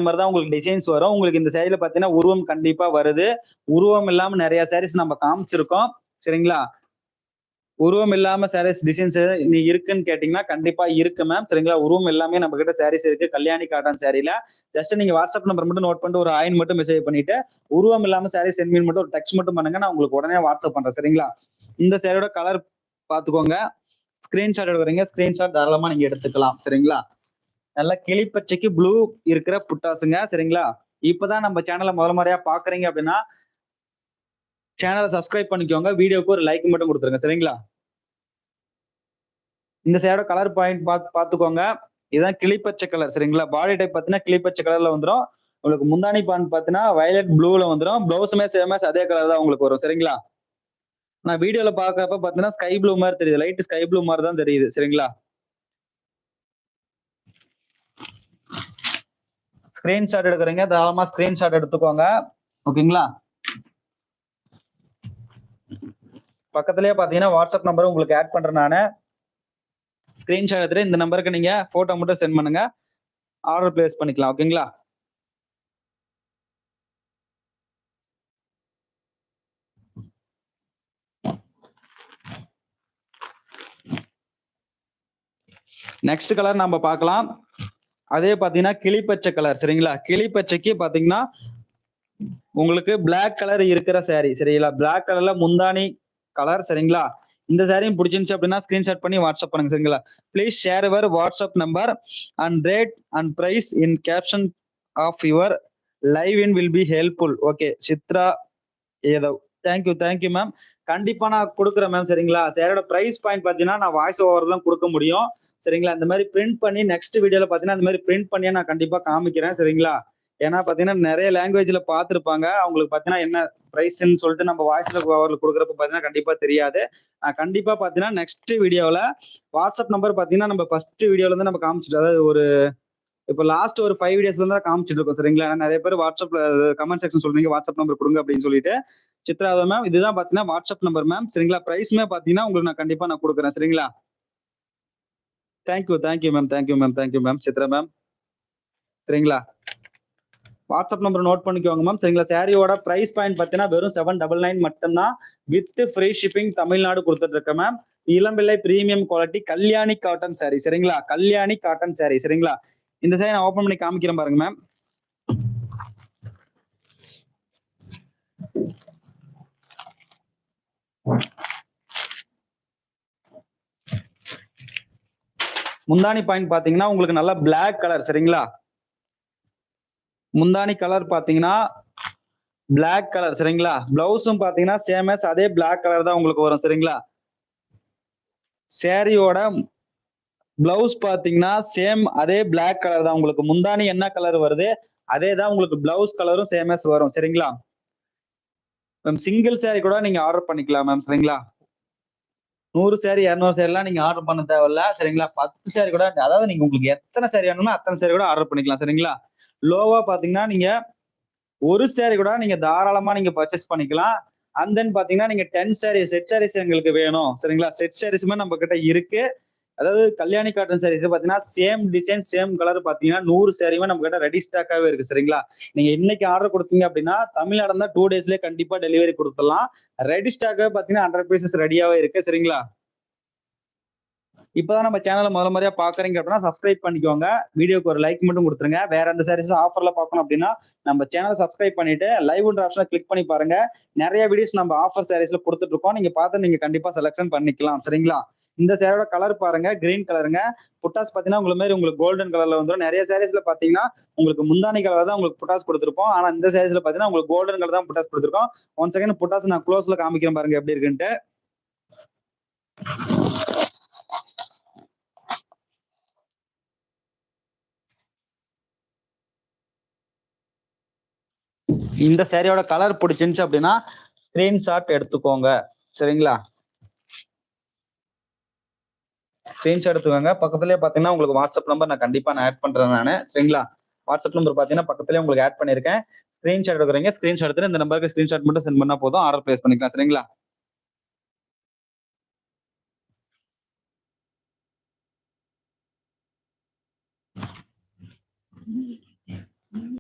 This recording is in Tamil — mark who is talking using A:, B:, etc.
A: மாதிரி தான் உங்களுக்கு டிசைன்ஸ் வரும். உங்களுக்கு இந்த சேரீல பாத்தீங்கன்னா உருவம் கண்டிப்பா வருது. உருவம் இல்லாம நிறைய சாரீஸ் நம்ம காமிச்சிருக்கோம். சரிங்களா? உருவம் இல்லாம சாரீஸ் டிசைன்ஸ் இருக்குன்னு கேட்டீங்கன்னா கண்டிப்பா இருக்கு மேம். சரிங்களா? உருவம் எல்லாமே நம்ம கிட்ட சாரீஸ் இருக்கு. கல்யாணி காட்டன் சாரீல. ஜஸ்ட் நீங்க வாட்ஸ்அப் நம்பர் மட்டும் நோட் பண்ணிட்டு ஒரு ஹாய்ன்னு மட்டும் மெசேஜ் பண்ணிட்டு, உருவம் இல்லாம சாரீ சென்ட் மீ மட்டும் ஒரு டெக்ஸ்ட் மட்டும் பண்ணுங்க. நான் உங்களுக்கு உடனே வாட்ஸ்அப் பண்றேன். சரிங்களா? இந்த சாரியோட கலர் பாத்துக்கோங்க. ஸ்கிரீன்ஷாட் எடுக்குறீங்க. ஸ்கிரீன்ஷாட் தாராளமா நீங்க எடுத்துக்கலாம். சரிங்களா? நல்லா கிளிப்பச்சைக்கு ப்ளூ இருக்கிற புட்டாசுங்க. சரிங்களா? இப்பதான் நம்ம சேனலை முதல் முறையா பாக்குறீங்க அப்படின்னா சேனலை சப்ஸ்கிரைப் பண்ணிக்கோங்க. வீடியோக்கு ஒரு லைக் மட்டும் கொடுத்துருங்க. சரிங்களா? இந்த சேரோட கலர் பாயிண்ட் பாத்துக்கோங்க. இதுதான் கிளிப்பச்சை கலர். சரிங்களா? பாடி டைப் பாத்தீங்கன்னா கிளிப்பச்சை கலர்ல வந்துடும். உங்களுக்கு முந்தானி பாயிண்ட் பாத்தீங்கன்னா வயலட் ப்ளூல வந்துடும். பிளவுஸுமே சேமஸ் அதே கலர் தான் உங்களுக்கு வரும். சரிங்களா? நான் வீடியோல பாக்குறப்ப பாத்தீங்கன்னா ஸ்கை ப்ளூ மாதிரி தெரியுது. லைட் ஸ்கை ப்ளூ மாதிரி தான் தெரியுது. சரிங்களா? ஸ்கிரீன்ஷாட் எடுக்கிறீங்க. தாராளமா ஸ்கிரீன்ஷாட் எடுத்துக்கோங்க. ஓகேங்களா? பக்கத்திலேயே பாத்தீங்கன்னா வாட்ஸ்அப் நம்பர் உங்களுக்கு ஆட் பண்றேன் நானு. ஸ்கிரீன்ஷாட் எடுத்துட்டு இந்த நம்பருக்கு நீங்க போட்டோ மட்டும் சென்ட் பண்ணுங்க. ஆர்டர் பிளேஸ் பண்ணிக்கலாம். ஓகேங்களா? நெக்ஸ்ட் கலர் நம்ம பார்க்கலாம். அதே பாத்தீங்கன்னா கிளிப்பச்சை கலர். சரிங்களா? கிளிப்பச்சைக்கு பாத்தீங்கன்னா உங்களுக்கு பிளாக் கலர் இருக்கிற சாரி. சரிங்களா? பிளாக் கலர்ல முந்தானி கலர். சரிங்களா? இந்த சாரியும் பிடிச்சிருந்துச்சு அப்படின்னா ஸ்கிரீன்ஷாட் பண்ணி வாட்ஸ்அப் பண்ணுங்க. சரிங்களா? Please share your WhatsApp number and rate and price in caption of your live in will be helpful. Okay Chitra ஏதோ தேங்க்யூ மேம். கண்டிப்பா நான் கொடுக்குறேன் மேம். சரிங்களா? சேரோட பிரைஸ் பாயிண்ட் பாத்தீங்கன்னா நான் வாய்ஸ் ஓவர் தான் கொடுக்க முடியும். சரிங்களா? இந்த மாதிரி பிரிண்ட் பண்ணி நெக்ஸ்ட் வீடியோல பாத்தீங்கன்னா இந்த மாதிரி பிரிண்ட் பண்ணியே நான் கண்டிப்பா காமிக்கிறேன். சரிங்களா? ஏன்னா பாத்தீங்கன்னா நிறைய லாங்குவேஜ்ல பாத்துருப்பாங்க. அவங்களுக்கு பாத்தீங்கன்னா என்ன பிரைஸ்ன்னு சொல்லிட்டு நம்ம வாய்ஸ்ல ஓவர்ல கொடுக்குறப்ப பாத்தீங்கன்னா கண்டிப்பா தெரியாது. கண்டிப்பா பாத்தீங்கன்னா நெக்ஸ்ட் வீடியோல வாட்ஸ்அப் நம்பர் பாத்தீங்கன்னா நம்ம ஃபர்ஸ்ட் வீடியோல இருந்து நம்ம காமிச்சிட்டு, அதாவது ஒரு இப்போ லாஸ்ட் ஒரு 5 டேஸ்ல தான் காமிச்சிட்டு இருக்கோம். சரிங்களா? நிறைய பேர் வாட்ஸ்அப்ல கமெண்ட் செக்ஷன் சொல்றீங்க வாட்ஸ்அப் நம்பர் கொடுங்க அப்படின்னு சொல்லிட்டு. சித்ராதா மேம் இதுதான் பாத்தீங்கன்னா வாட்ஸ்அப் நம்பர் மேம். சரிங்களா? பிரைஸ்மே பாத்தீங்கன்னா உங்களுக்கு நான் கண்டிப்பா நான் கொடுக்குறேன். சரிங்களா? Thank you ma'am Chitra ma'am. சரிங்களா? வாட்ஸ்அப் நம்பர் நோட் பண்ணிக்கோங்க மேம். சரிங்களா? சாரியோட பிரைஸ் பாயிண்ட் பாத்தீங்கன்னா வெறும் 799 மட்டும்தான். With free shipping Tamil Nadu இருக்கேன் ma'am. Elampillai premium quality Kalyani cotton sari. சரிங்களா? கல்யாணி காட்டன் சாரி. சரிங்களா? இந்த சாரி நான் ஓபன் பண்ணி காமிக்கிறேன் பாருங்க மேம். முந்தானி பாயிண்ட் பாத்தீங்கன்னா உங்களுக்கு நல்ல பிளாக் கலர். சரிங்களா? முந்தானி கலர் பாத்தீங்கன்னா பிளாக் கலர். சரிங்களா? பிளவுஸும் பாத்தீங்கன்னா சேமஸ் அதே பிளாக் கலர் தான் உங்களுக்கு வரும். சரிங்களா? சாரியோட பிளவுஸ் பாத்தீங்கன்னா சேம் அதே பிளாக் கலர் தான். உங்களுக்கு முந்தானி என்ன கலர் வருது அதே தான் உங்களுக்கு பிளவுஸ் கலரும் சேமஸ் வரும். சரிங்களா? மேம் சிங்கிள் சாரி கூட நீங்க ஆர்டர் பண்ணிக்கலாம் மேம். சரிங்களா? 100 சாரி 200 சாரிலாம் நீங்க ஆர்டர் பண்ண தேவையில்ல. சரிங்களா? 10 சாரி கூட, அதாவது நீங்க உங்களுக்கு எத்தனை சாரி வேணுமோ அத்தனை சாரி கூட ஆர்டர் பண்ணிக்கலாம். சரிங்களா? லோவா பாத்தீங்கன்னா நீங்க ஒரு சாரி கூட நீங்க தாராளமா நீங்க பர்ச்சேஸ் பண்ணிக்கலாம். அண்ட் தென் பாத்தீங்கன்னா நீங்க 10 சாரி செட் சாரீஸ் எங்களுக்கு வேணும். சரிங்களா? செட் சாரீஸுமே நம்ம கிட்ட இருக்கு. அதாவது கல்யாணி காட்டன் சாரீஸ் பாத்தீங்கன்னா சேம் டிசைன் சேம் கலர் பாத்தீங்கன்னா 100 சாரியுமே நம்ம கிட்ட ரெடி ஸ்டாக்காவே இருக்கு. சரிங்களா? நீங்க இன்னைக்கு ஆர்டர் கொடுத்தீங்க அப்படின்னா தமிழ்நாடு தான் 2 டேஸ்லயே கண்டிப்பா டெலிவரி கொடுத்துடலாம். ரெடி ஸ்டாக்காவே பாத்தீங்கன்னா 100 பீசஸ் ரெடியாவே இருக்கு. சரிங்களா? இப்பதான் நம்ம சேனலை முதல் முறையா பாக்குறீங்க அப்படின்னா சப்ஸ்கிரைப் பண்ணிக்கோங்க. வீடியோக்கு ஒரு லைக் மட்டும் கொடுத்துருங்க. வேற எந்த சாரீஸும் ஆஃபர்ல பார்க்கணும் அப்படின்னா நம்ம சேனலை சப்ஸ்கிரைப் பண்ணிட்டு லைவ்ன்ற ஆப்ஷனை கிளிக் பண்ணி பாருங்க. நிறைய வீடியோஸ் நம்ம ஆஃபர் சாரீஸ்ல கொடுத்துட்டு இருக்கோம். நீங்க பார்த்து நீங்க கண்டிப்பா செலக்ஷன் பண்ணிக்கலாம். சரிங்களா? இந்த சேரோட கலர் பாருங்க, கிரீன் கலருங்க. புட்டாஸ் பாத்தீங்கன்னா உங்களுக்கு கோல்டன் கலர்ல வந்துடும். நிறைய சாரீஸ்ல பாத்தீங்கன்னா உங்களுக்கு முந்தானி கலர் தான் உங்களுக்கு புட்டாஸ் கொடுத்துருப்போம். ஆனா இந்த சாரீஸ்ல பாத்தீங்கன்னா உங்களுக்கு கோல்டன் கலர் தான் புட்டாஸ் கொடுத்துருக்கோம். ஒன் செகண்ட் புட்டாஸ் நான் க்ளோஸ்ல காமிக்கிறேன் பாருங்க எப்படி இருக்குன்ட்டு. இந்த சாரியோட கலர் பிடிச்சிருந்துச்சு அப்படின்னா ஸ்கிரீன்ஷாட் எடுத்துக்கோங்க. சரிங்களா? ஸ்கிரீன்ஷாட் எடுத்துக்கோங்க. பக்கத்துலயே பாத்தீங்கன்னா உங்களுக்கு வாட்ஸ்அப் நம்பர் நான் கண்டிப்பா ஆட் பண்றேன் நானு. சரிங்களா? வாட்ஸ்அப் நம்பர் பாத்தீங்கன்னா பக்கத்துலயே உங்களுக்கு ஆட் பண்ணிருக்கேன். ஸ்கிரீன்ஷாட் எடுக்கிறீங்க. ஸ்கிரீன்ஷாட் எடுத்து இந்த நம்பருக்கு ஸ்கிரீன்ஷாட் மட்டும் சென்ட் பண்ணா போதும். ஆர்டர் பிளேஸ் பண்ணிக்கலாம். சரிங்களா?